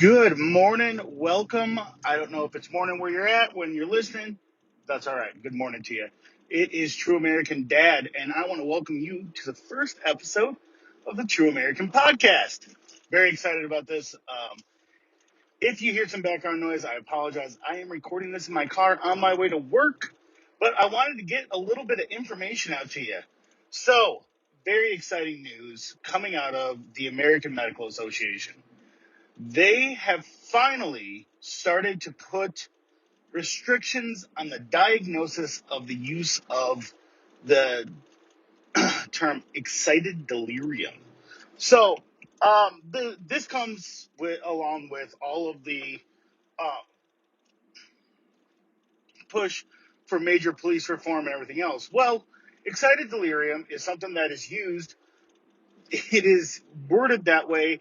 Good morning. Welcome. I don't know if it's morning where you're at when you're listening. That's all right. Good morning to you. It is True American Dad, and I want to welcome you to the first episode of the True American Podcast. Very excited about this. If you hear some background noise, I apologize. I am recording this in my car on my way to work, but I wanted to get a little bit of information out to you. So, very exciting news coming out of the American Medical Association. They have finally started to put restrictions on the diagnosis of the use of the term excited delirium. So, this comes along with all of the uh, push for major police reform and everything else. Well, excited delirium is something that is used. It is worded that way.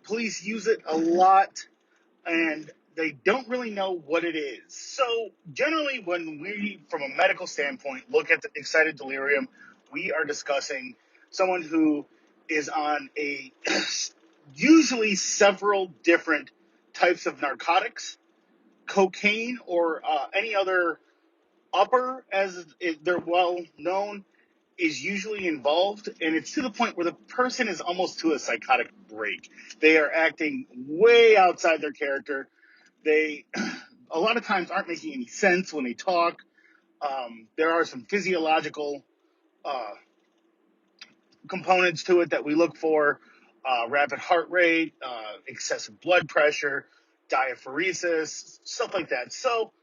Police use it a lot, and they don't really know what it is. So generally, when we, from a medical standpoint, look at the excited delirium, we are discussing someone who is on usually several different types of narcotics, cocaine, or any other upper, as they're well known, is usually involved, and it's to the point where the person is almost to a psychotic break. They are acting way outside their character. They, a lot of times, aren't making any sense when they talk. There are some physiological uh, components to it that we look for: rapid heart rate, excessive blood pressure, diaphoresis, stuff like that. So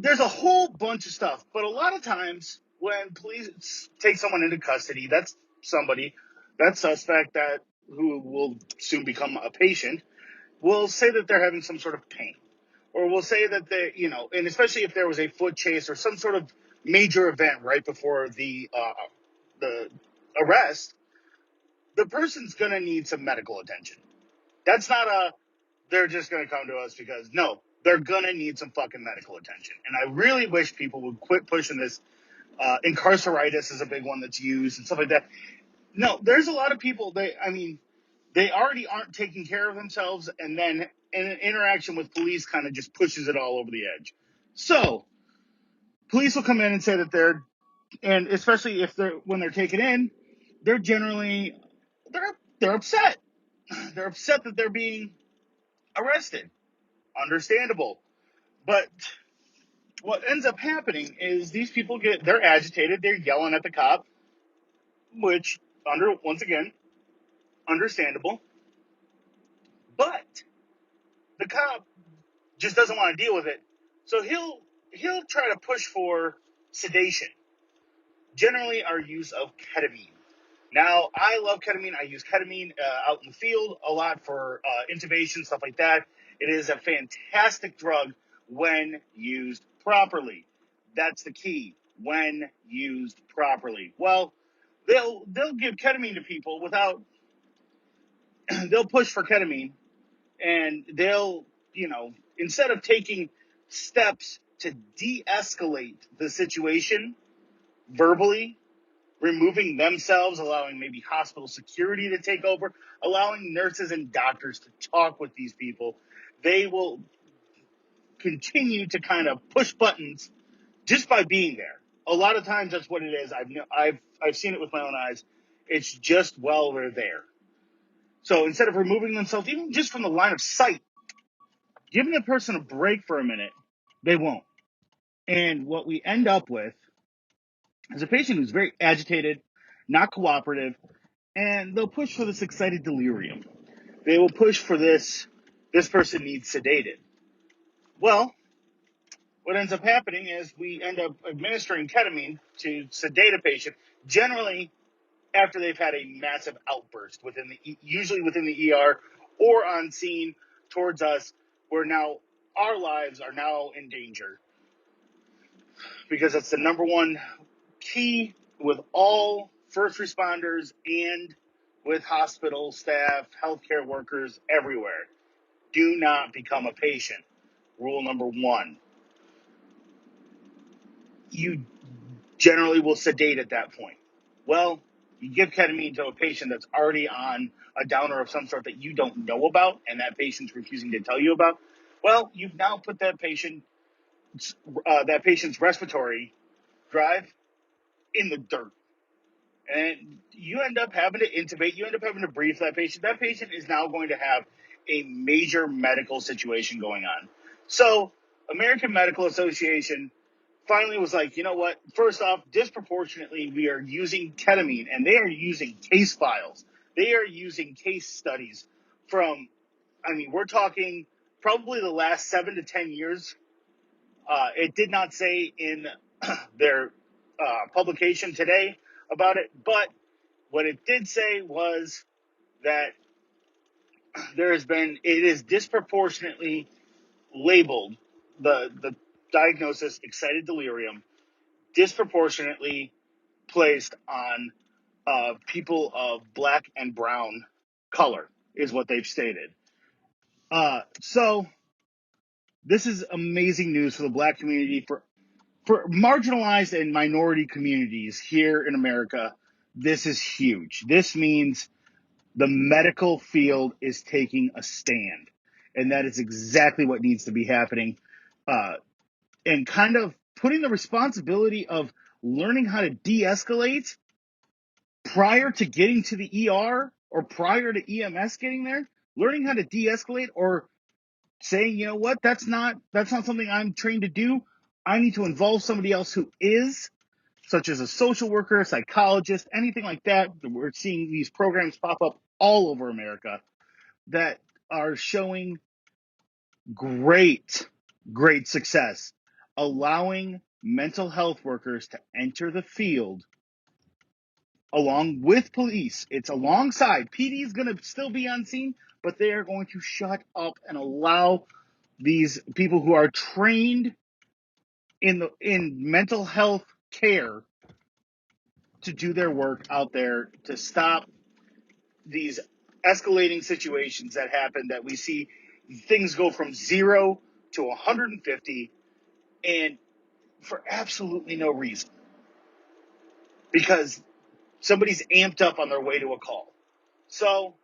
there's a whole bunch of stuff, but a lot of times when police take someone into custody, that suspect who will soon become a patient, will say that they're having some sort of pain, or will say that and especially if there was a foot chase or some sort of major event right before the arrest, the person's gonna need some medical attention. That's not they're just going to come to us because, no, they're going to need some fucking medical attention. And I really wish people would quit pushing this. Incarceritis is a big one that's used and stuff like that. No, there's a lot of people, they already aren't taking care of themselves, and then an interaction with police kind of just pushes it all over the edge. So, police will come in and say that and especially when they're taken in, they're generally, they're upset. They're upset that they're being arrested. Understandable. But what ends up happening is these people they're agitated, they're yelling at the cop, which, once again, understandable. But the cop just doesn't want to deal with it. So he'll try to push for sedation. Generally, our use of ketamine. Now, I love ketamine. I use ketamine out in the field a lot for intubation, stuff like that. It is a fantastic drug when used properly. That's the key, when used properly. Well, they'll give ketamine to people they'll push for ketamine, and instead of taking steps to de-escalate the situation verbally, removing themselves, allowing maybe hospital security to take over, allowing nurses and doctors to talk with these people, they will continue to kind of push buttons just by being there. A lot of times that's what it is. I've seen it with my own eyes. It's just while they're there. So instead of removing themselves, even just from the line of sight, giving the person a break for a minute, they won't. And what we end up with is a patient who's very agitated, not cooperative, and they'll push for this excited delirium. They will push for this person needs sedated. Well, what ends up happening is we end up administering ketamine to sedate a patient, generally after they've had a massive outburst usually within the ER or on scene towards us, where now our lives are now in danger, because that's the number one key with all first responders and with hospital staff, healthcare workers everywhere. Do not become a patient. Rule number one. You generally will sedate at that point. Well, you give ketamine to a patient that's already on a downer of some sort that you don't know about and that patient's refusing to tell you about, well, you've now put that patient's respiratory drive in the dirt. And you end up having to intubate, you end up having to brief that patient. That patient is now going to have a major medical situation going on. So, American Medical Association finally was like, you know what? First off, disproportionately, we are using ketamine, and they are using case files. They are using case studies from, we're talking probably the last 7 to 10 years. It did not say in their publication today about it, but what it did say was that it is disproportionately labeled, the diagnosis excited delirium, disproportionately placed on people of black and brown color, is what they've stated. So this is amazing news for the black community, for marginalized and minority communities here in America. This is huge. This means the medical field is taking a stand, and that is exactly what needs to be happening, and kind of putting the responsibility of learning how to de-escalate prior to getting to the ER or prior to EMS getting there, learning how to de-escalate, or saying, you know what, that's not something I'm trained to do. I need to involve somebody else who is, such as a social worker, a psychologist, anything like that. We're seeing these programs pop up all over America that are showing great success, allowing mental health workers to enter the field along with police. It's alongside. PD is going to still be on scene, but they are going to shut up and allow these people who are trained in mental health care to do their work out there to stop these escalating situations that happen, that we see things go from 0 to 150, and for absolutely no reason, because somebody's amped up on their way to a call. So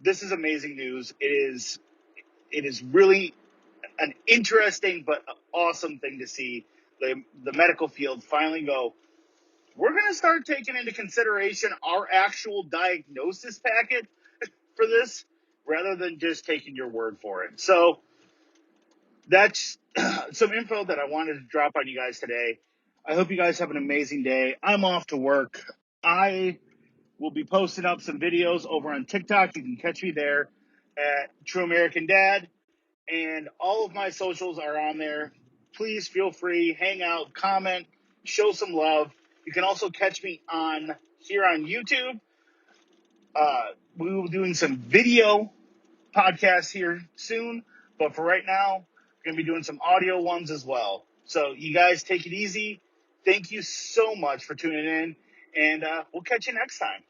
this is amazing news. It is really an interesting but awesome thing to see the medical field finally go, we're going to start taking into consideration our actual diagnosis packet for this, rather than just taking your word for it. So that's some info that I wanted to drop on you guys today. I hope you guys have an amazing day. I'm off to work. I will be posting up some videos over on TikTok. You can catch me there at True American Dad, and all of my socials are on there. Please feel free, hang out, comment, show some love. You can also catch me here on YouTube. We will be doing some video podcasts here soon, but for right now, we're going to be doing some audio ones as well. So you guys take it easy. Thank you so much for tuning in, and we'll catch you next time.